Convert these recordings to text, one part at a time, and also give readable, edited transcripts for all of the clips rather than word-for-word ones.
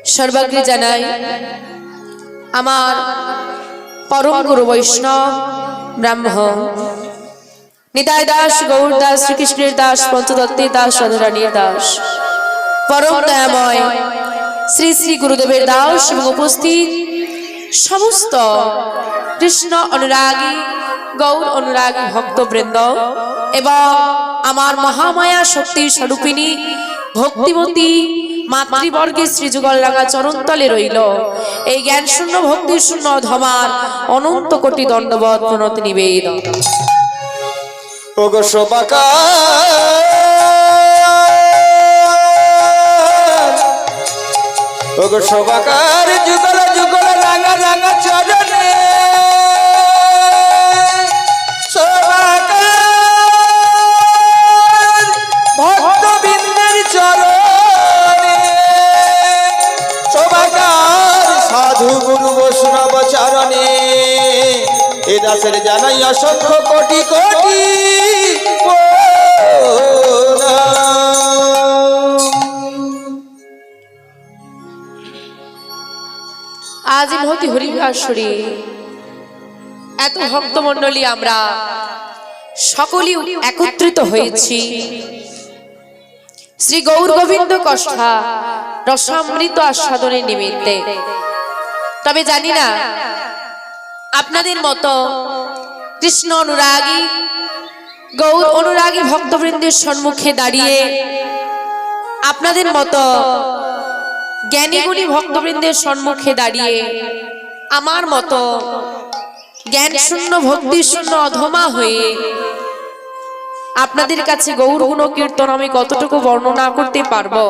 सर्वाग्रे जानाई आमार परम गुरु वैष्णव ब्राह्मण निताय दास गौर दास श्रीकृष्णेर दास पंचतत्त्वेर दास राधारानीर दास परम दयामय श्री श्री गुरुदेवेर दास एवं उपस्थित समस्त कृष्ण अनुरागी गौर अनुरागी भक्तवृंद एवं आमार महामाया शक्ति स्वरूपिणी भक्तिमती मातृवर्गे श्रीजुगल रांगा चरणतले रइल এই জ্ঞান শূন্য ভক্তি শূন্য ধমার অনন্ত কোটি দণ্ডবত প্রণতি নিবেদন। ওগো শোভাকার ওগো শোভাকার যুগল যুগল রাঙা রাঙা চরণে শোভাকার ভক্তবৃন্দের চরণে শোভাকার সাধু গুরু বৈষ্ণব চরণে এ দাসের জানাই অসংখ্য কোটি কোটি आज महती हरिभासुरी एत भक्तमंडली आमरा सकलेই एकत्रित হয়েছি श्री गौर गोविंद कष्ठा रसामृत आस्वादনের निमित्ते। तबे जानी ना आपनादेर मतो कृष्ण अनुरागी गौर अनुरागी भक्तवृंदेर सम्मुखे दाड़िये आपनादेर मतो ज्ञानी गुणी भक्तवृंदेर सम्मुखे दाड़िये आमार मतो ज्ञान शून्य भक्ति शून्य अधमा हये आपनादेर काछे गौर गुण कीर्तन आमि कतटुकु वर्णना करते पारबो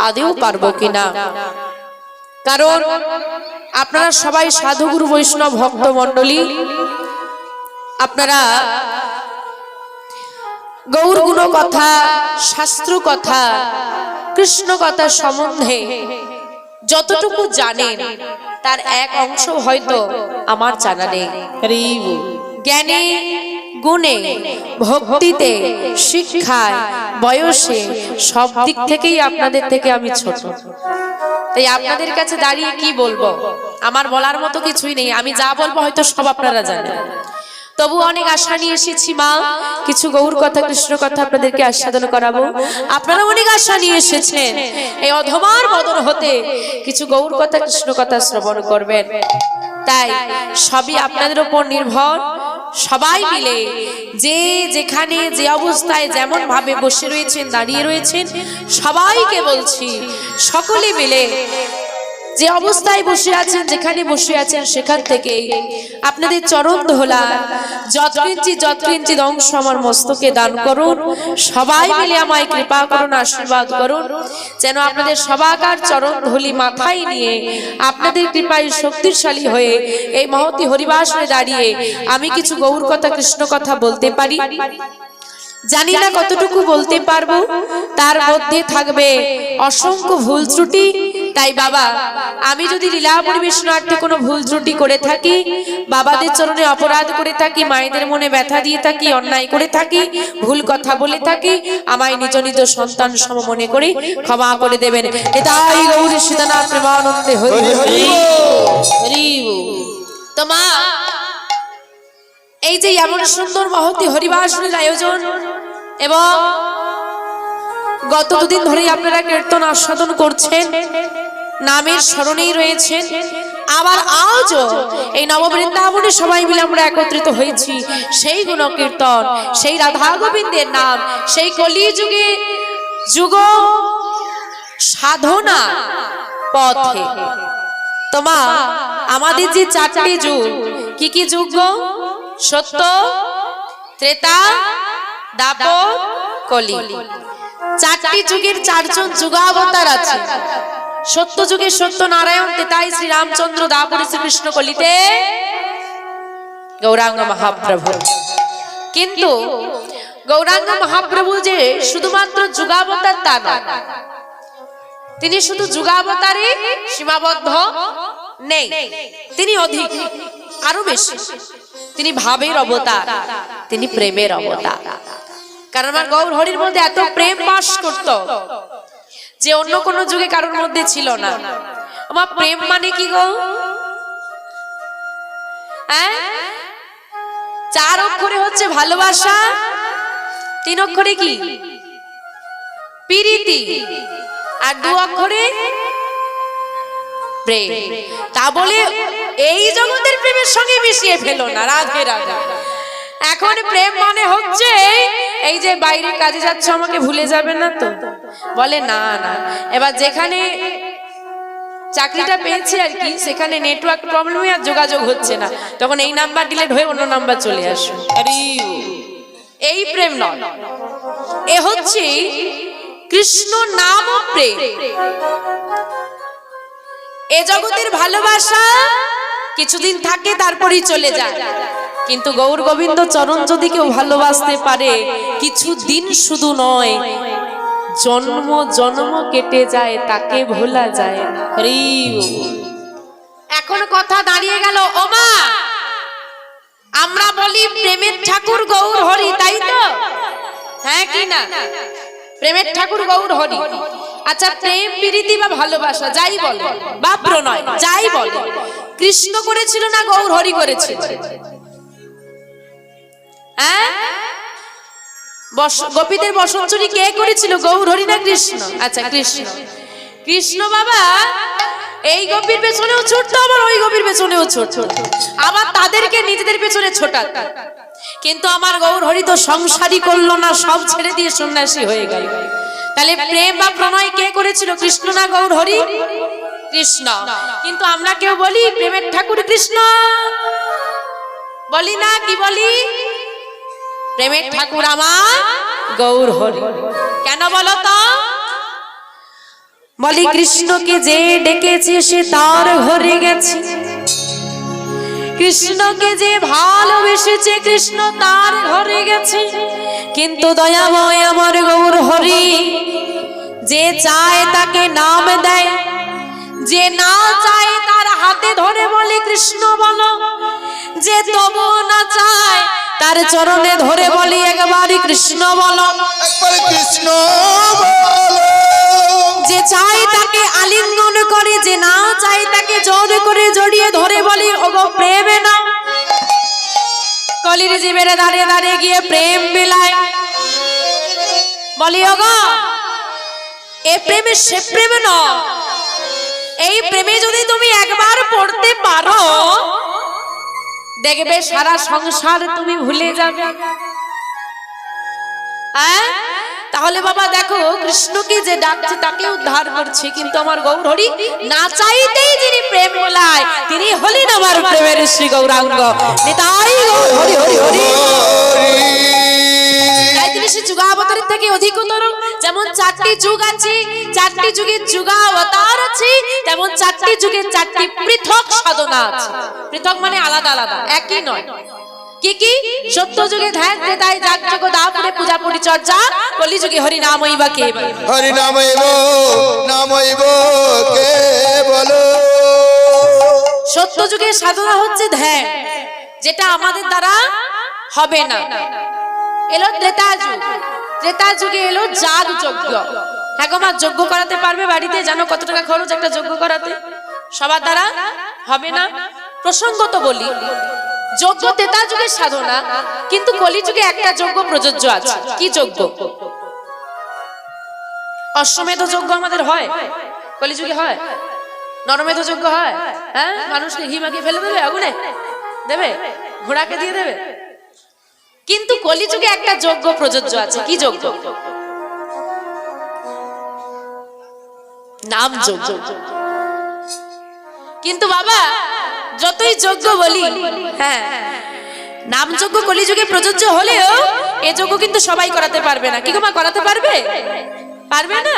आदेও पारबो किना कारण आपनारा सबाई साधु गुरु वैष्णव भक्त मंडली आपनारा गौर गुण कथा शास्त्र कथा कृष्ण कथा सम्बन्धे যতটুকু জানেন তার এক অংশ হয়তো আমার জানা নেই। জ্ঞানে গুণে ভক্তিতে শিক্ষায় বয়সে সব দিক থেকেই আপনাদের থেকে আমি ছোট। তাই আপনাদের কাছে দাঁড়িয়ে কি বলবো আমার বলার মতো কিছুই নেই। আমি যা বলবো হয়তো সব আপনারা জানেন। তবু অনেক আশা নিয়ে এসেছি মা কিছু গৌর কথা কৃষ্ণ কথা আপনাদেরকে আস্বাদন করাবো। আপনারা অনেক আশা নিয়ে এসেছেন এই অধমার বদন হতে কিছু গৌর কথা কৃষ্ণ কথা শ্রবণ করবেন। তাই সবই আপনাদের উপর নির্ভর। সবাই মিলে যে যেখানে যে অবস্থায় যেমন ভাবে বসে রয়েছেন দাঁড়িয়ে রয়েছেন সবাইকে বলছি সকলে মিলে যে অবস্থায় বসে আছেন যেখানে বসে আছেন সেখান থেকে আপনাদের চরণ ধোলা যত ইঞ্চি অংশ আমার মস্তকে দান করুন। সবাই মিলে আমায় কৃপা করুন আশীর্বাদ করুন যেন আপনাদের সবাকার চরণ ধুলি মাথায় নিয়ে আপনাদের কৃপায় শক্তিশালী হয়ে এই মহতি হরিবাসনে দাঁড়িয়ে আমি কিছু গৌর কথা কৃষ্ণ কথা বলতে পারি। জানি না কতটুকু বলতে পারবো তার মধ্যে থাকবে অসংখ্য ভুল ত্রুটি। তাই বাবা আমি যদি লীলা পরিবেশনার্থে কোনো ভুল ত্রুটি করে থাকি বাবাদের চরণে অপরাধ করে থাকি মায়েদের মনে ব্যথা দিয়ে থাকি অন্যায় করে থাকি ভুল কথা বলে থাকি আমায় নিজ নিজ সন্তান সম মনে করে ক্ষমা করে দেবেন। এটাই গৌরী সীতানাথ প্রেমানন্দে হরি হরি হরি। তো মা এই যে এমন সুন্দর মহতি হরিবাসনের আয়োজন এবং গত দুদিন ধরেই আপনারা কীর্তন আস্বাদন করছেন নামের স্মরণেই রয়েছেন আবার আজও এই নববৃন্দাবনে সবাই মিলে আমরা একত্রিত হয়েছি সেই গুণ কীর্তন সেই রাধা গোবিন্দের নাম সেই কলিযুগে যুগ সাধনা পথে। তোমা আমাদের যে চারটি যুগ কি কি যুগ সত্য ত্রেতা দ্বাপর কলি চারটি যুগের চারজন যুগাবতার আছে। সত্য যুগে সত্য নারায়ণ তেতাই শ্রী রামচন্দ্র দ্বাপরে শ্রীকৃষ্ণ কলিতে গৌরাঙ্গ মহাপ্রভু। কিন্তু গৌরাঙ্গ মহাপ্রভু যে শুধুমাত্র যুগাবতার তা না তিনি শুধু যুগাবতারে সীমাবদ্ধ নেই তিনি অধিক আরো বেশি তিনি ভাবের অবতার তিনি প্রেমের অবতার। কারণ আমার গৌর হরির মধ্যে এত প্রেম বাস করত যে অন্য কোনো যুগে কারোর মধ্যে ছিল না। আমার প্রেম মানে কি গো? হ্যাঁ, 4 অক্ষরে হচ্ছে ভালোবাসা, 3 অক্ষরে কি প্রীতি, আর 2 অক্ষরে প্রেম। তা বলে এই জগতের প্রেমের সঙ্গে মিশিয়ে ফেলো না, রাধে রাধে। এখন প্রেম মানে হচ্ছে এই যে বাইরে কাজে যাচ্ছ আমাকে ভুলে যাবে না তো, বলে না না। এবার যেখানে চাকরিটা পেয়েছি আর কি, সেখানে নেটওয়ার্ক প্রবলেম আর যোগাযোগ হচ্ছে না, তখন এই নাম্বার ডিলিট হয়ে অন্য নাম্বার চলে আসে। এই প্রেম নয়, এ হচ্ছে কৃষ্ণ নাম প্রেম। এ জগতের ভালোবাসা কিছুদিন থাকে তারপরেই চলে যায়, কিন্তু গৌর গোবিন্দ চরণ যদি কেউ ভালোবাসতে পারে, কিছুদিন শুধু নয়, জন্ম জন্ম কেটে যায়, তাকে ভোলা যায় না। এখন কথা দাঁড়িয়ে গেল, ও মা, আমরা বলি প্রেমের ঠাকুর গৌর হরি, তাই তো? হ্যাঁ কি না? প্রেমের ঠাকুর গৌর হরি। আচ্ছা, প্রেম প্রীতি বা ভালোবাসা যাই বলে বা প্রণয় যাই বলে, কৃষ্ণ করেছিল না গৌর হরি করেছিল? হ্যাঁ, গোপীদের বসন্তচুরি কে করেছিল, গৌর হরি না কৃষ্ণ? আচ্ছা, কৃষ্ণ। কৃষ্ণ বাবা এই গোপীর পেছনেও ছুটতো, আবার ওই গোপীর পেছনেও ছুটতো, আবার তাদেরকে নিজেদের পেছনে ছোটাত। কিন্তু আমার গৌর হরি তো সংসারই করলো না, সব ছেড়ে দিয়ে সন্ন্যাসী হয়ে গেল। তাহলে প্রেম বা প্রণয় কে করেছিল, কৃষ্ণ না গৌর হরি? কৃষ্ণ। কিন্তু আমরা কেউ বলি প্রেমের ঠাকুর কৃষ্ণ, বলি না? কি বলি? প্রেমের ঠাকুর আমার গৌর হরি। কেন বলো তো? বলি কৃষ্ণকে যে ডেকেছে সে তার ঘরে গেছে, কৃষ্ণকে যে ভালোবেসেছে কৃষ্ণ তার ঘরে গেছে। কিন্তু দয়াময় আমার গৌর হরি যে চায় তাকে নাম দেয়, যে না চায় তার হাতে ধরে বলে কৃষ্ণ বলো, যে তবু না চায় তার চরণে ধরে বলি একবারই কৃষ্ণ বলো, একবার কৃষ্ণ বলো। যে চায় তাকে আলিঙ্গন করে, যে না চায় তাকে জোর করে জড়িয়ে ধরে বলি ওগো প্রেমে না। কলির জীবের দাঁড়িয়ে দাঁড়িয়ে গিয়ে প্রেম বিলায়, বলি ওগো এ প্রেমে সে প্রেমে নয়, এই প্রেমে যদি তুমি একবার পড়তে পারো দেখবে সারা সংসার তুমি ভুলে যাবে। হ্যাঁ, তাহলে বাবা দেখো, কৃষ্ণকে যে ডাকছে তাকে উদ্ধার করছে, কিন্তু আমার গৌর হরি না চাইতেই যিনি প্রেম বলায় তিনি হলেন আমার প্রেমের শ্রী গৌরাঙ্গ। নিতাই গৌর হরি হরি হরি। তাই তিনি সে যুগাবতারের থেকে অধিকতর। যেমন 4টি যুগ আছে, 4টি যুগের যুগাবতার আছে, তেমন 4টি যুগের 4টি পৃথক সাধনা আছে। পৃথক মানে আলাদা আলাদা, একই নয়। কি কি? সত্য যুগে ধ্যান ত্রেতায় যাগযজ্ঞ দাপুরে পূজা পরিচর্যা, কলি যুগে হরি নামই বা কেবল। হরি নামইব নামইব কেবল। সত্য যুগের সাধনা হচ্ছে ধ্যান, যেটা আমাদের দ্বারা হবে না। এলো ত্রেতা যুগ, ত্রেতা যুগে এলো যাগ যজ্ঞ। হ্যাঁ গো মা, যজ্ঞ করাতে পারবে বাড়িতে? জানো কত টাকা খরচ একটা যজ্ঞ করাতে? সবার দ্বারা হবে না। প্রসঙ্গত বলি, যজ্ঞ ত্রেতা যুগের সাধনা, কিন্তু কলি যুগে একটা যজ্ঞ প্রযোজ্য আছে। কি যজ্ঞ? অশ্বমেধ যজ্ঞ আমাদের হয়, কলি যুগে হয়। নরমেধ যজ্ঞ হয়। হ্যাঁ, মানুষকে ঘি মাখিয়ে ফেলে দেবে, আগুনে দেবে, ঘোড়াকে দিয়ে দেবে। কিন্তু কলি যুগে একটা যজ্ঞ প্রযোজ্য আছে। কি যজ্ঞ? নাম যজ্ঞ। কিন্তু বাবা যতই যজ্ঞ বলি, হ্যাঁ, নাম যজ্ঞ কলিযুগে প্রযোজ্য হলেও এ যজ্ঞ কিন্তু সবাই করাতে পারবে না। কি গো মা, করাতে পারবে? পারবে না।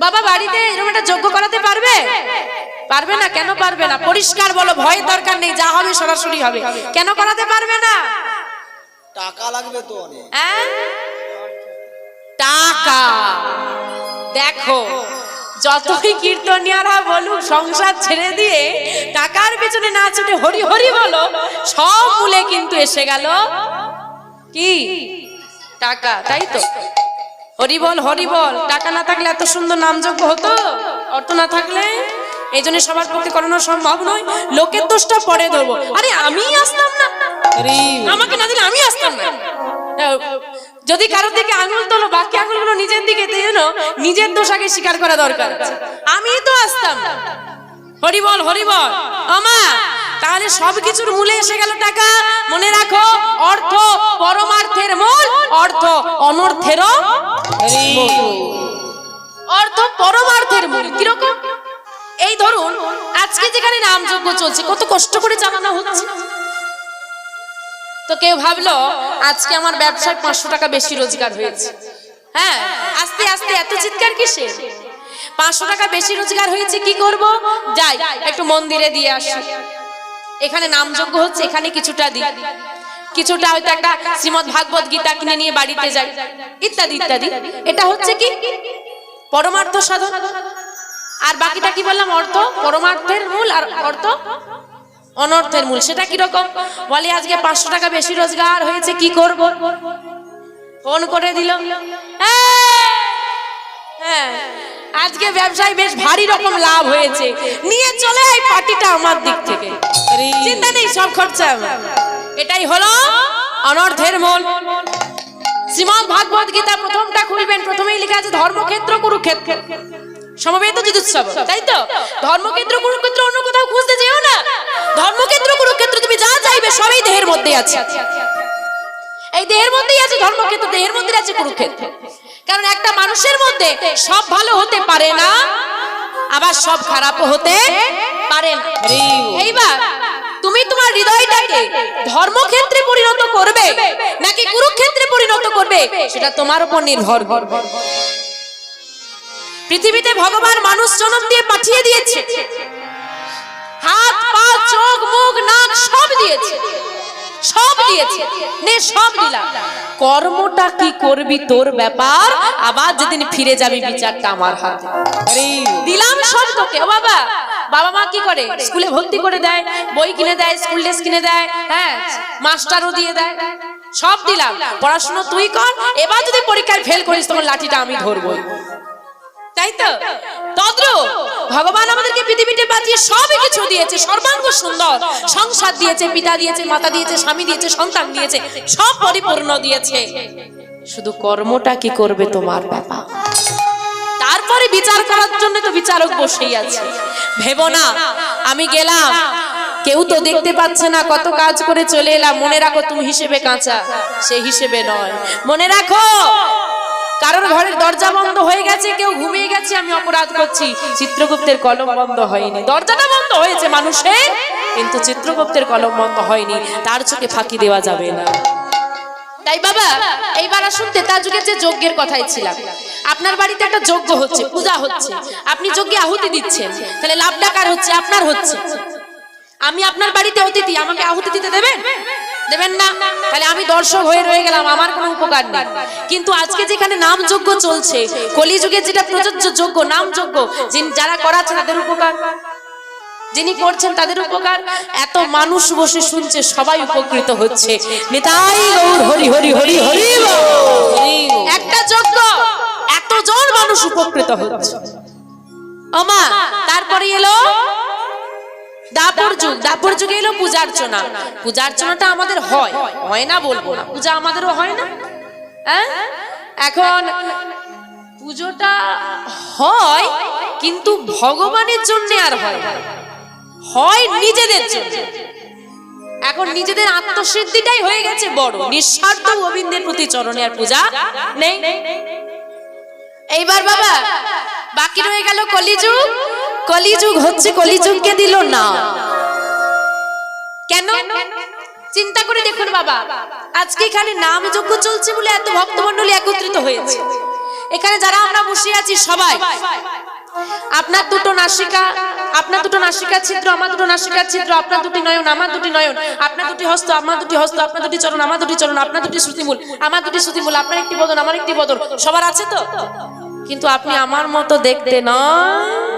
বাবা বাড়িতে এরকম একটা যজ্ঞ করাতে পারবে? পারবে না। কেন পারবে না? পরিষ্কার বলো, ভয়ের দরকার নেই, যা হবে সরাসরি হবে। কেন করাতে পারবে না? টাকা লাগবে তো অনেক। টাকা। দেখো, যতই কীর্তনিয়ারা বলুক সংসার ছেড়ে দিয়ে টাকার পেছনে না ছুটে হরি হরি বলো, সব মূলে কিন্তু এসে গেল কি? টাকা। তাই তো হরি বল হরি বল। টাকা না থাকলে এত সুন্দর নামযজ্ঞ হতো, অর্থ না থাকলে। এই জন্য সবার পক্ষে করানো সম্ভব নয়। লোকের দোষটা পরে ধরবো, আরে আমি আসতাম না, আমাকে না দিলে আমি আসতাম না। যদি কারোর দিকে আঙুল তোলো, বাকি আঙুলগুলো নিজের দিকে, নিজের দোষ আগে স্বীকার করা দরকার। আমি তো আসতাম না। হরি বল হরি বল। আমা তাহলে সবকিছুর মূলে এসে গেল টাকা। মনে রাখো, অর্থ পরমার্থের মূল, অর্থ অনর্থেরও মূল। অর্থ পরমার্থের মূল কিরকম? এই ধরুন আজকে যেখানে নামযজ্ঞ চলছে, কত কষ্ট করে চালানো হচ্ছে। তো কেউ ভাবলো আজকে আমার ব্যবসায় 500 টাকা বেশি রোজগার হয়েছে। হ্যাঁ, আস্তে আস্তে এত চিৎকার কিসে? 500 টাকা বেশি রোজগার হয়েছে, কি করব? যাই একটু মন্দিরে দিয়ে আসি। এখানে নামযজ্ঞ হচ্ছে, এখানে কিছুটা দিই, কিছুটা হয়তো একটা শ্রীমদ্ ভাগবত গীতা কিনে নিয়ে বাড়িতে যাই, ইত্যাদি ইত্যাদি। এটা হচ্ছে কি পরমার্থ সাধন। আর বাকিটা কি বললাম? অর্থ পরমার্থের মূল আর অর্থ অনর্থের মূল। সেটা কিরকম? বলে আজকে 500 টাকা বেশি রোজগার হয়েছে, কি করব? ফোন করে দিল, হ্যাঁ আজকে ব্যবসায় বেশ ভারী রকম লাভ হয়েছে, নিয়ে চলে এই পার্টিটা আমার দিক থেকে, চিন্তা নেই, সব খরচা আমার। এটাই হলো অনর্থের মূল। শ্রীমদ্ ভাগবত গীতা প্রথমটা খুলবেন, প্রথমেই লেখা আছে ধর্মক্ষেত্র কুরুক্ষেত্র সমবেত যুদ্ধোৎসব, তাই তো? ধর্মক্ষেত্র কুরুক্ষেত্র অন্য কোথাও খুঁজতে যেও না। ধর্মক্ষেত্র কুরুক্ষেত্র তুমি যা চাইবে সবই দেহের মধ্যে আছে। এই দেহের মধ্যেই আছে ধর্মক্ষেত্র, দেহের মধ্যে আছে কুরুক্ষেত্র। কারণ একটা মানুষের মধ্যে সব ভালো হতে পারে না, আবার সব খারাপও হতে পারে না। এইবার তুমি তোমার হৃদয়টাকে ধর্মক্ষেত্রে পরিণত করবে নাকি কুরুক্ষেত্রে পরিণত করবে, সেটা তোমার উপর নির্ভর করবে। পৃথিবীতে ভগবান মানুষ জন্ম দিয়ে পাঠিয়ে দিয়েছে, হাত পা চোখ মুখ নাক সব দিয়েছে, সব দিয়েছে, নে সব দিলাম। কর্মটা কি করবি তোর ব্যাপার, আবার যেদিন ফিরে যাবি বিচারটা আমার হাতে। দিলাম সব তোকে। ও বাবা, বাবা মা কি করে? স্কুলে ভর্তি করে দেয়, বই কিনে দেয়, স্কুল ড্রেস কিনে দেয়, হ্যাঁ মাস্টারও দিয়ে দেয়, সব দিলাম, পড়াশোনা তুই কর। এবার যদি পরীক্ষায় ফেল করিস তখন লাঠিটা আমি ধরবো, তাই তো? তদ্রূপ ভগবান আমাদেরকে পৃথিবীতে বাঁচিয়ে সবই কিছু দিয়েছে, সর্বাঙ্গ সুন্দর সংসার দিয়েছে, পিতা দিয়েছে, মাতা দিয়েছে, স্বামী দিয়েছে, সন্তান দিয়েছে, সব পরিপূর্ণ দিয়েছে। শুধু কর্মটা কি করবে তোমার ব্যাপার। তারপরে বিচার করার জন্য তো বিচারক বসেই আছে। ভেবো না আমি গেলাম, কেউ তো দেখতে পাচ্ছে না, কত কাজ করে চলে এলাম। মনে রাখো তুমি হিসেবে কাঁচা, সেই হিসেবে নয়। মনে রাখো কারোর ঘরের দরজা বন্ধ হয়ে গেছে, কেউ ঘুমিয়ে গেছে, আমি অপরাধ করছি, চিত্রগুপ্তের কলম বন্ধ হয়নি। দরজাটা বন্ধ হয়েছে মানুষের, কিন্তু চিত্রগুপ্তের কলম বন্ধ হয়নি, তার চোখে ফাঁকি দেওয়া যাবে না। তাই বাবা এইবার আসুন তেতার যুগের যে যজ্ঞের কথাই ছিলাম। আপনার বাড়িতে একটা যজ্ঞ হচ্ছে, পূজা হচ্ছে, আপনি যজ্ঞে আহুতি দিচ্ছেন, তাহলে লাভটা কার হচ্ছে? আপনার হচ্ছে। আমি আপনার বাড়িতে অতিথি, আমাকে আহুতি দিতে দেবেন? দেবেন না। তাহলে আমি দর্শক হয়ে রয়ে গেলাম, আমার কোনো উপকার নেই। কিন্তু আজকে যেখানে নাম যজ্ঞ চলছে, কলিযুগে যেটা প্রযোজ্য যজ্ঞ নাম যজ্ঞ, যারা করাচ্ছে তাদের উপকার, যিনি করছেন তাদের উপকার। এত মানুষ বসে শুনছে, সবাই উপকৃত হচ্ছে। নিতাই গৌর হরি হরি হরি হরি। একটা যজ্ঞ এতজন মানুষ উপকৃত হচ্ছে। ওমা তারপরে এলো দাপর যুগ। দাপর যুগে এলো পূজার্চনা। পূজার্চনাটা আমাদের হয়, হয় না বলবো না, পূজা আমাদেরও হয় না। এখন পুজোটা হয় কিন্তু ভগবানের জন্য আর হয় না, হয় নিজেদের জন্য। এখন নিজেদের আত্মসিদ্ধিটাই হয়ে গেছে বড়, নিঃস্বার্থ গোবিন্দের প্রতি চরণে আর পূজা নেই। এইবার বাবা বাকি রয়ে গেল কলিযুগ। কলিযুগ হচ্ছে, কলিযুগকে দিল না কেন? চিন্তা করে দেখুন বাবা, আজকে এখানে নাম যজ্ঞ চলছে বলে এত ভক্তমণ্ডলী একত্রিত হয়েছে। এখানে যারা আমরা বসে আছি সবাই, আপনার দুটো নাসিকা, আপনার দুটো নাসিকার ছিদ্র, আমার দুটো নাসিকার ছিদ্র, আপনার দুটি নয়ন, আমার দুটি নয়ন, আপনার দুটি হস্ত, আমার দুটি হস্ত, আপনার দুটি চরণ, আমার দুটি চরণ, আপনার দুটি শ্রুতিমূল, আমার দুটি শ্রুতিমূল, আপনার একটি বদন, আমার একটি বদন, সবার আছে তো? কিন্তু আপনি আমার মতো দেখতে নয়,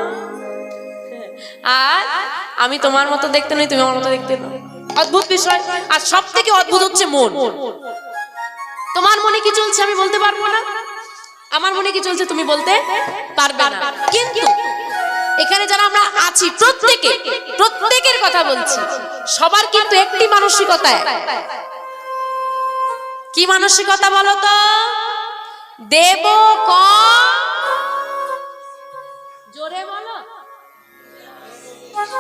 আর আমি তোমার মতো দেখতে নই, তুমি আমার মতো দেখতে নয়। অদ্ভুত বিষয়। আর সব থেকে অদ্ভুত হচ্ছে মন। তোমার মনে কি চলছে আমি বলতে পারবো না, আমার মনে কি চলছে তুমি বলতে পারবে না, কিন্তু এখানে যারা আমরা আছি প্রত্যেকের কথা বলছি, সবার কিন্তু একটি মানসিকতায়। কি মানসিকতা বলো তো? দেব কম, জোরে বলো।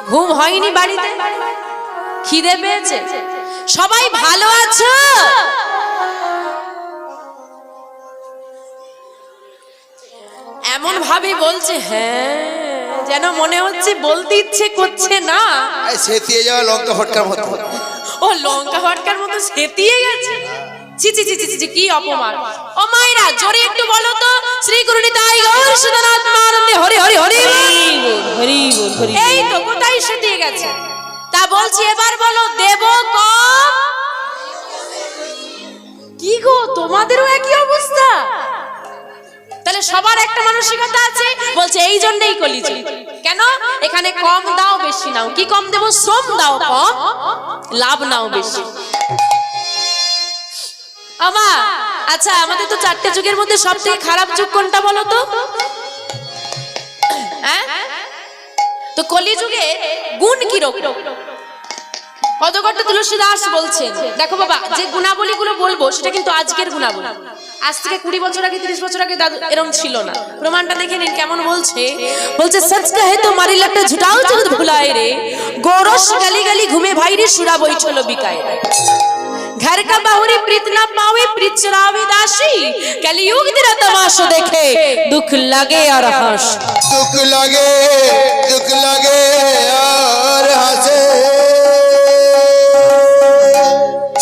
ঘুম হয়নি বাড়িতে, খিদে পেয়েছে, সবাই ভালো আছো? এমন ভাবে বলছে, হ্যাঁ, যেন মনে হচ্ছে বলতে ইচ্ছে করছে না। সেতিয়ে যাওয়া লঙ্কা ফটকার মতো। ও লঙ্কা ফটকার মতো সেতিয়ে গেছে। ছি ছি ছি ছি, কি অপমান! ও মায়েরা, জোরে একটু বলো তো, শ্রী গুরু নিতাই গৌর সুদানাথ মহানন্দে হরি হরি হরি হরি হরি। এই তো কোথায় সেতিয়ে গেছে। তা বলছি এবার বলো, দেব কম। কি গো, তোমাদেরও একই অবস্থা? তাহলে সবার একটা মানসিকতা আছে, বলছে এই জন্যই কলিযুগ। কেন? এখানে কম দাও বেশি নাও। কি কম দেবো? শ্রম দাও কম, লাভ নাও বেশি। আমা, আচ্ছা, আমাদের তো চারটে যুগের মধ্যে সবথেকে খারাপ যুগ কোনটা বলো তো? হ্যাঁ, তো কলিযুগে গুণ কি রকম? পদকর্ত তুলসী দাস বলছেন, দেখো বাবা, যে গুণাবলী গুলো বলবো সেটা কিন্তু আজকের গুণাবলী। আজ থেকে 20 বছর আগে 30 বছর আগে দাদু এরকম ছিল না। প্রমাণটা দেখে নিন কেমন বলছে। বলছে, সচ কহে তো মারি লাগটা ঝুটাও জগৎ ভুলায় রে, গোরস গলি গলি ঘুমে ভাই রে, সুরা বইছলো বিকায় রে। घर का बाहुरी प्रीत ना पावे, प्रीत चरावे दासी, कलयुग तेरा तमाशा देखे, दुख लगे और हंस। दुख लगे और हंसे।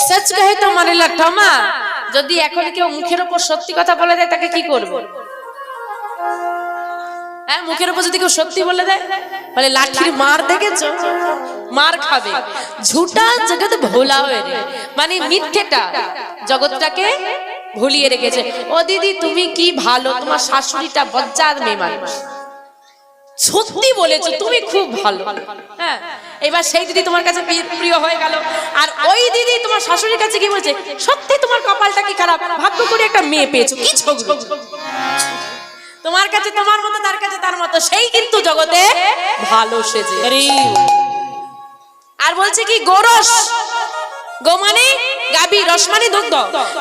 सच कहे तो मारे लठमा, যদি এখন কেউ মুখের উপর সত্যি কথা বলে দেয় তাকে কি করব? হ্যাঁ, মুখের উপর যদি কেউ সত্যি বলে দেয়, বলে লাঠির মার দেখেছো, মার খাবে। ঝুটা জগৎ ভোলা হয়ে রে, মানে মিথ্যেটা জগৎটাকে ভুলিয়ে রেখেছে। ও দিদি, তুমি কি ভালো, তোমার শাশুড়িটা বজ্জাত মেয়ে মানুষ, সত্যি বলেছো, তুমি খুব ভালো। হ্যাঁ, এবার সেই দিদি তোমার কাছে প্রিয় হয়ে গেল, আর ওই দিদি তোমার শাশুড়ির কাছে কি বলছে, সত্যি তোমার কপালটা কি খারাপ, ভাগ্য করে একটা মেয়ে পেয়েছো, কি ঝগড়া। তোমার কাছে তোমার মতো, তার কাছে তার মতো, সেই কিন্তু জগতে ভালো সেজে। আর বলছে কি, গোরস, গো মানে গাবি, রস মানে দুগ্ধ,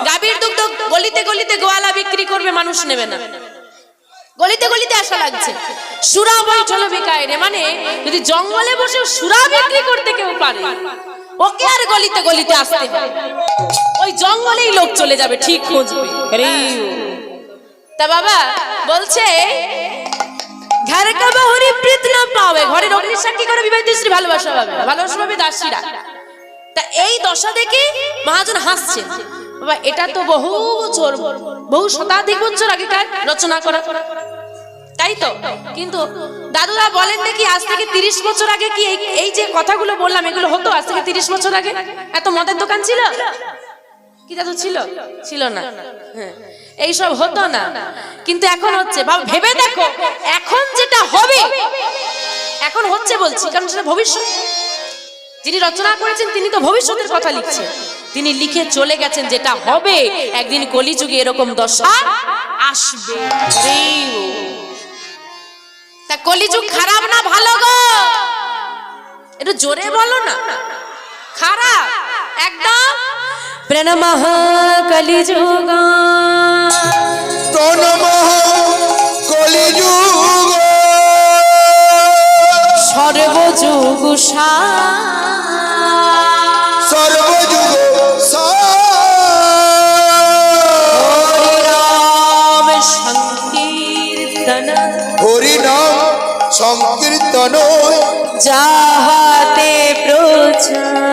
গাবির দুগ্ধ গলিতে গলিতে গোয়ালা বিক্রি করবে, মানুষ নেবে না, গলিতে গলিতে আসা লাগছে। সুরা বৈঠল বিকায় রে, মানে যদি জঙ্গলে বসে সুরা বিক্রি করতে কেউ পারে, ওকে আর গলিতে গলিতে আসতে হবে, ওই জঙ্গলেই লোক চলে যাবে, ঠিক খুঁজবে। তা বাবা বলছে, ঘর কা বাহুরি প্রীত না পাবে, ঘরের অগ্নি সাক্ষী করে বিবাহিত স্ত্রী ভালোবাসা পাবে, ভালোবাসা পাবে দাসীরা। তা এই দশা দেখে মহাজন হাসছে। বাবা, এটা তো বহু বছর, বহু শতাধিক বছর আগেকার রচনা করা, তাই তো? কিন্তু দাদুরা বলেন দেখি, আজ থেকে 30 বছর আগে কি এই যে কথাগুলো বললাম এগুলো হতো? আজ থেকে 30 বছর আগে এত মদের দোকান ছিল কি দাদু? ছিল না। হ্যাঁ, এইসব হতো না, কিন্তু এখন হচ্ছে। ভেবে দেখো, এখন যেটা হবে, এখন হচ্ছে বলছি, কারণ সেটা ভবিষ্যৎ। যিনি রচনা করেছেন তিনি তো ভবিষ্যতের কথা লিখছেন, তিনি লিখে চলে গেছেন যেটা হবে, একদিন কলিযুগে এরকম দশা আসবে। তা কলিযুগ খারাপ না ভালো গো? একটু জোরে বলো না। খারাপ একদম। প্রণমঃ কলিযুগ, প্রণমঃ কলিযুগ, সর্বযুগ সর্বযুগ হরিনাম সংকীর্তন, হরিনাম সংকীর্তন, যাহাতে প্রচার,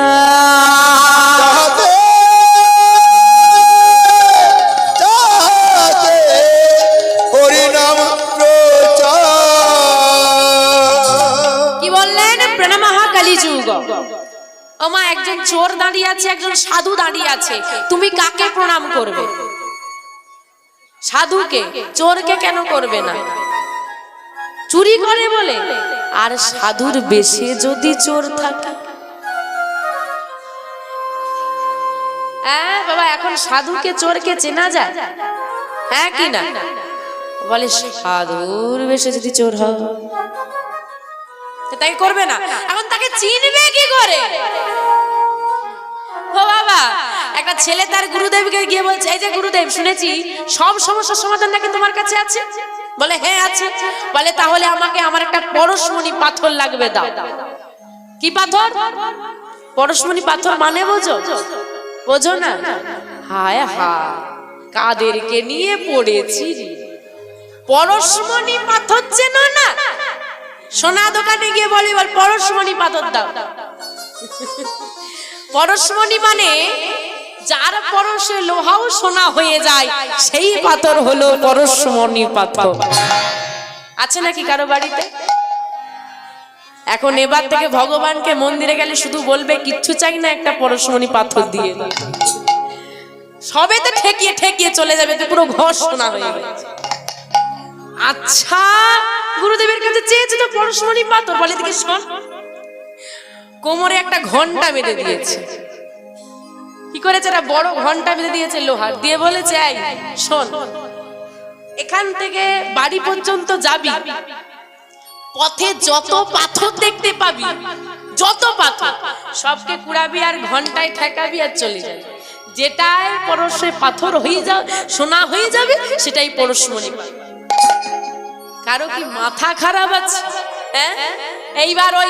হরিনাম প্রচার। কি বললেন? প্রণমঃ কলিযুগ। ওমা, একজন চোর দাঁড়িয়ে আছে, একজন সাধু দাঁড়িয়ে আছে, তুমি কাকে প্রণাম করবে? সাধুকে। চোরকে কেন করবে না? চুরি করে বলে? আর সাধুর বেশে যদি চোর থাকে? বাবা, এখন সাধুকে চোরকে চেনা যায়? হ্যাঁ কি না? বলে সাধুর বেশে যদি চোর হয় তাই করবে না। এখন তাকে চিনবে কি করে? ও বাবা, একটা ছেলে তার গুরুদেবকে গিয়ে বলছে, এই যে গুরুদেব, শুনেছি সব সমস্যার সমাধান নাকি তোমার কাছে আছে। বলে হ্যাঁ আছে। বলে তাহলে আমাকে আমার একটা পরশমণি পাথর লাগবে, দাও। কি পাথর? পরশমণি পাথর মানে বোঝো? বোঝো না? হায় হায়, কাদেরকে নিয়ে পড়েছি। পরশমণি পাথর চেনো না? সোনা দোকানে গিয়ে বলি, বল পরশমণি পাথর দাও। পরশমণি মানে যার পরশে লোহাও সোনা হয়ে যায়, সেই পাথর হলো পরশমণি পাথর। আছে নাকি কারো বাড়িতে? এখন এবার থেকে ভগবানকে মন্দিরে গেলে শুধু বলবে, কিচ্ছু চাই না, একটা পরশমণি পাথর দিয়ে দাও। সবেতে ঠেকিয়ে ঠেকিয়ে চলে যাবে, তো পুরো ঘর সোনা হয়ে গেছে। আচ্ছা, গুরুদেবের কাছে চেয়েছে তো পরশমণি পাথর। বলে দিকে শোন, কোমরে একটা ঘন্টা বেঁধে দিয়েছে। কি করেছে? একটা বড় ঘন্টা বেঁধে দিয়েছে লোহার দিয়ে। বলেছে, এই শোন, এখান থেকে বাড়ি পর্যন্ত যাবি, পথে যত পাথর দেখতে পাবি, যত পাথর সবকে কুড়াবি আর ঘন্টায় ঠেকাবি আর চলে যাবি। যেটাই পরশে পাথর হয়ে যাবে, সোনা হয়ে যাবে, সেটাই পরশমণি। কারো কি মাথা খারাপ আছে? এইবার ওই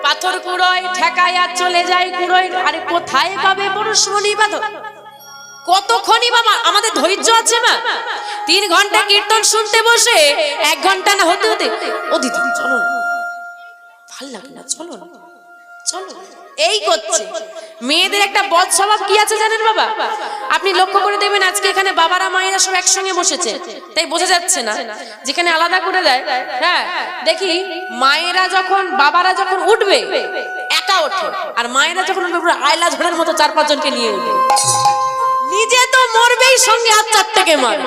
পাথর কুড়োয় ঠেকায় আর চলে যায় কুড়োয়। আরে কোথায় পাবে পরশমণি পাথর? কতক্ষণই বাবা আমাদের ধৈর্য আছে না? 3 ঘন্টা কীর্তন শুনতে বসে 1 ঘন্টা না হতে হতে, ও দিদি চলো, ভাল লাগে না, চলো চলো, এই করছে। মেয়েদের একটা বদ স্বভাব কি আছে জানেন বাবা? আপনি লক্ষ্য করে দেখবেন, আজকে এখানে বাবারা মায়েরা সব একসঙ্গে বসেছে, তাই বোঝা যাচ্ছে না। যেখানে আলাদা করে দেয়, হ্যাঁ দেখি মায়েরা যখন, বাবারা যখন উঠবে একা ওঠে, আর মায়েরা যখন উঠবে আয়লা ঝড়ের মতো 4-5 জনকে নিয়ে উঠবে। নিজে তো মরবেই, সঙ্গে হাত 4 থেকে মার।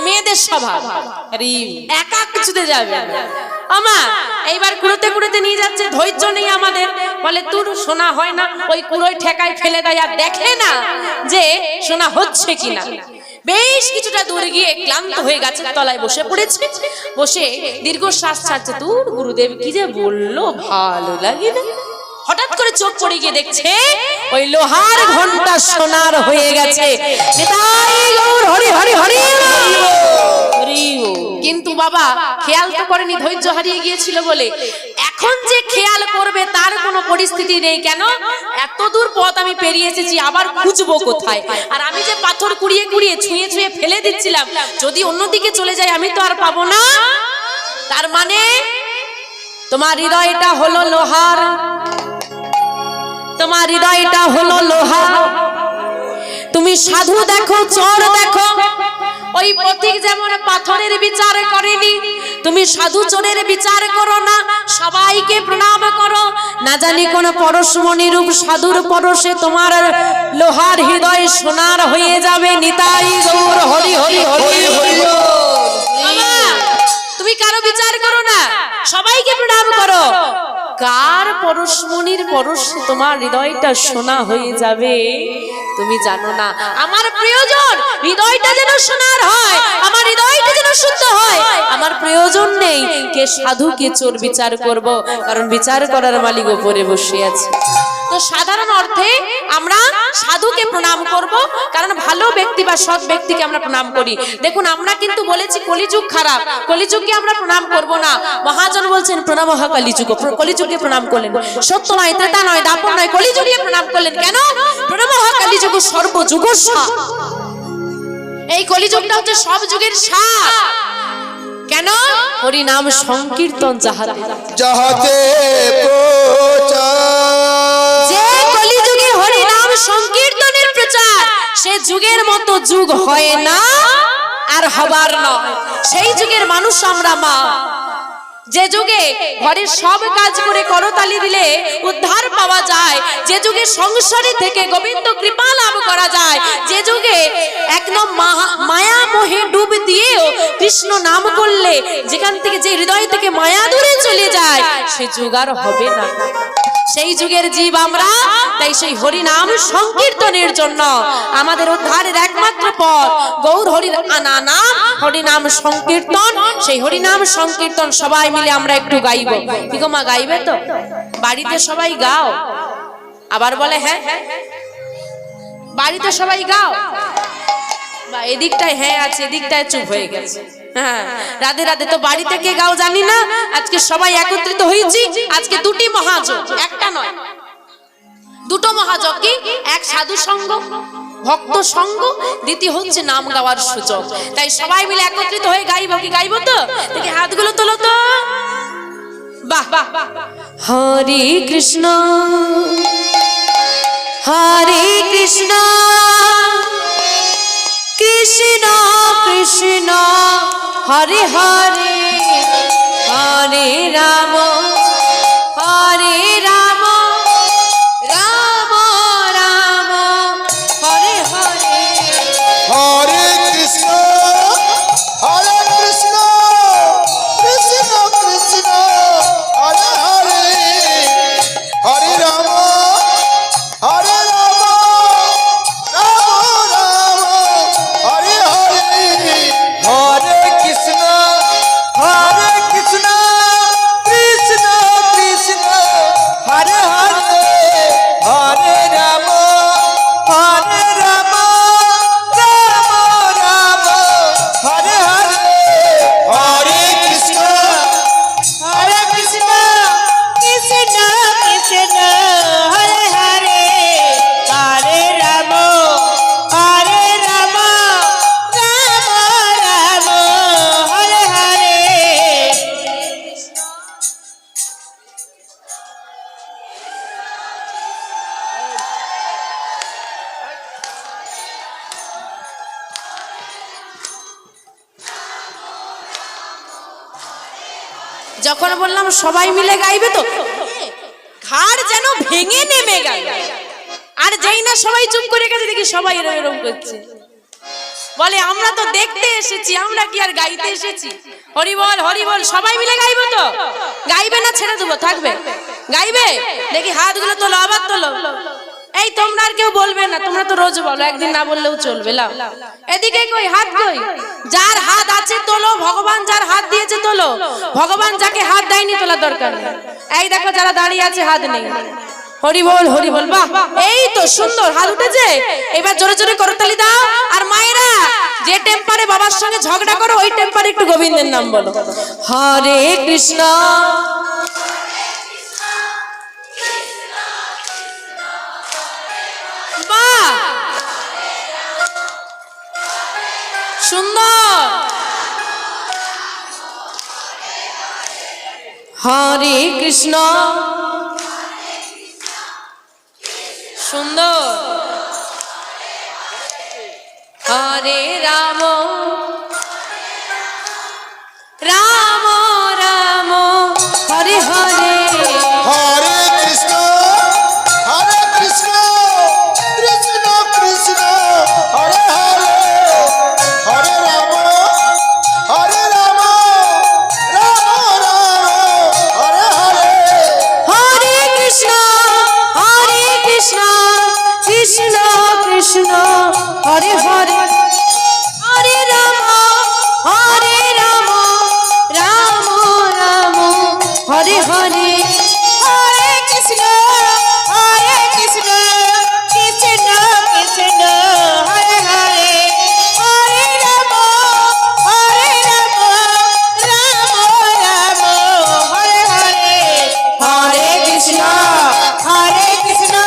মেয়েদের স্বভাব একা কিছুতে যাবে। আমা এইবার কুড়োতে কুড়োতে নিয়ে যাচ্ছে, ধৈর্য নেই আমাদের। বলে তোর সোনা হয় না, ওই কুড়োয় ঠেকায় ফেলে দেয়, আর দেখে না যে সোনা হচ্ছে কিনা। বেশ কিছুটা দূর গিয়ে ক্লান্ত হয়ে গাছের তলায় বসে পড়েছে। বসে দীর্ঘশ্বাস ছাড়ছে। তোর গুরুদেব কি যে বললো, ভালো লাগে না। হঠাৎ করে চোখ পড়ে গিয়ে দেখছে ওই লোহার ঘন্টা সোনার হয়ে গেছে। হরি হরি হরি। কিন্তু বাবা খেয়াল তো করেনি, ধৈর্য হারিয়ে গিয়েছিল বলে। এখন যে খেয়াল করবে তার কোনো পরিস্থিতি নেই। কেন? এত দূর পথ আমি পেরিয়ে এসেছি, আবার খুঁজবো কোথায়? আর আমি যে পাথর কুড়িয়ে কুড়িয়ে ছুঁয়ে ছুঁয়ে ফেলে দিচ্ছিলাম, যদি অন্যদিকে চলে যায় আমি তো আর পাবো না। তার মানে তোমার হৃদয়টা হলো লোহার, তোমার হৃদয়টা হলো লোহা। তুমি সাধু দেখো, চোর দেখো, ওই পথিক যেমন পাথরের বিচার করেনি, তুমি সাধু চোরের বিচার করো না, সবাইকে প্রণাম করো। না জানি কোন পরশমণি রূপ সাধুর পরশে তোমার লোহার হৃদয় সোনার হয়ে যাবে। নিতাই গৌর হরি হরি হরি হরি। তুমি কারো বিচার করো না, সবাইকে প্রণাম করো। কার পরশমণির পরশে তোমার হৃদয়টা সোনা হয়ে যাবে তুমি জানো না। আমার প্রিয়জন হৃদয়টা যেন সোনার হয়, আমার হৃদয়টা যেন শুদ্ধ হয়। আমার প্রয়োজন নেই কে সাধু কে চোর বিচার করব, কারণ বিচার করার মালিক উপরে বসে আছে। তো সাধারণ অর্থে আমরা সাধুকে প্রণাম করব, কারণ ভালো ব্যক্তি বা সৎ ব্যক্তিকে আমরা প্রণাম করি। দেখুন আমরা কিন্তু বলেছি কলিযুগ খারাপ, কলিযুগকে আমরা প্রণাম করব না। মহাজন বলছেন প্রণামঃ কলিযুগ, কলিযুগকে প্রণাম করলেন। সত্য নয়, ত্রেতা নয়, দাপর নয়, কলিযুগকে প্রণাম করলেন। কেন? প্রণামঃ কলিযুগ সর্বযুগস্য। এই কলিযুগটা হচ্ছে সব যুগের সার। কেন? হরি নাম সংকীর্তন যাহাতে যাহাতে প্রচার, যে কলিযুগে হরি নাম সংকীর্তনের প্রচার, সে যুগের মতো যুগ হয় না আর হবার নয়। সেই যুগের মানুষ আমরা মা। যে যুগে ঘরের সব কাজ করে করতালি দিলে উদ্ধার পাওয়া যায়, যে যুগে সংসারে থেকে গোবিন্দ কৃপা লাভ করা যায়, যে যুগে একদম মায়া মোহে ডুব দিয়েও কৃষ্ণ নাম করলে যেখান থেকে, যে হৃদয় থেকে মায়া দূরে চলে যায়, সে যুগ আর হবে না। সেই যুগের জীব আমরা, তাই সেই হরি নাম সংকীর্তনের জন্য আমাদের উদ্ধারের একমাত্র পথ গৌর হরির আনা নাম, হরি নাম সংকীর্তন। সেই হরি নাম সংকীর্তন সবাই মিলে আমরা একটু গাইবো। কি গো মা, গাইবে তো? বাড়িতে সবাই গাও। আবার বলে হ্যাঁ, বাড়িতে সবাই গাও। বা এদিকটায় হ্যাঁ আছে, এদিকটায় চুপ হয়ে গেছে। হ্যাঁ, রাধে রাধে। তো বাড়িতে কে গাও জানি না, আজকে সবাই একত্রিত হয়েছি। আজকে দুটি মহাযজ্ঞ, একটা নয় দুটো মহাযজ্ঞ। কি? এক সাধু সঙ্গ, ভক্ত সঙ্গ, দ্বিতীয় হচ্ছে নাম গাওয়ার সুযোগ। তাই সবাই মিলে একত্রিত হয়ে গাইবো। কি গাইবো তো? দেখি হাতগুলো তোলো তো। বাহ বাহ। হরে কৃষ্ণ হরে কৃষ্ণ কৃষ্ণ কৃষ্ণ হরে হরে, হরে রাম হরে রাম, রাম রাম হরে হরে। হরে কৃষ্ণ হরে কৃষ্ণ কৃষ্ণ কৃষ্ণ হরে হরে, হরে রাম হরে রাম, রাম রাম হরে হরে। হরে কৃষ্ণ কৃষ্ণ কৃষ্ণ হরে হরে, হরে রাম হরে রাম, রাম রাম হরে হরে। হরে কৃষ্ণ কৃষ্ণ কৃষ্ণ হরে হরে, হরে রাম রাম, রাম হরে হরে। যখন বললাম সবাই মিলে গাইবে তো ঘাড় যেন ভেঙে নেমে গেল। আর যেই না সবাই চুপ করে গেছে, দেখি সবাই এরকম এরকম করছে। বলে আমরা তো দেখতে এসেছি, আমরা কি আর গাইতে এসেছি? হরি বল হরি বল। সবাই মিলে গাইবো তো? গাইবে না ছেড়ে দেবো? থাকবে? গাইবে? দেখি হাতগুলো তোলো, আবার তোলো। এই তোমরা আর কেউ বলবে না, তোমরা তো রোজ বলো, একদিন না বললেও চলবে। লাও এদিকে কই হাত কই? যার হাত আছে তোলো, ভগবান যার হাত দিয়েছে তোলো। ভগবান যাকে হাত দেয়নি তোলা দরকার নেই। এই দেখো যারা দাঁড়িয়ে আছে হাত নেই। হরি বল হরি বল। বাহ, এই তো সুন্দর হাত উঠেছে। এবার জোরে জোরে করতালি দাও। আর মায়েরা যে টেম্পারে বাবার সঙ্গে ঝগড়া করো, ওই টেম্পারে একটু গোবিন্দের নাম বলো। হরে কৃষ্ণ সুন্দর। হরে কৃষ্ণ সুন্দর। হরে রাম রাম রাম হরে হরে। হরে কৃষ্ণ কৃষ্ণ কৃষ্ণ হরে হরে, হরে রাম রাম, রাম হরে হরে। হরে কৃষ্ণ কৃষ্ণ কৃষ্ণ হরে হরে, হরে রাম রাম, রাম রাম হরে হরে। হরে কৃষ্ণ কৃষ্ণ কৃষ্ণ হরে হরে, হরে রাম রাম রাম হরে হরে। হরে কৃষ্ণ হরে হরে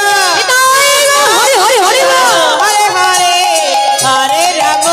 হরে হরে হরে হরে, হরে রাম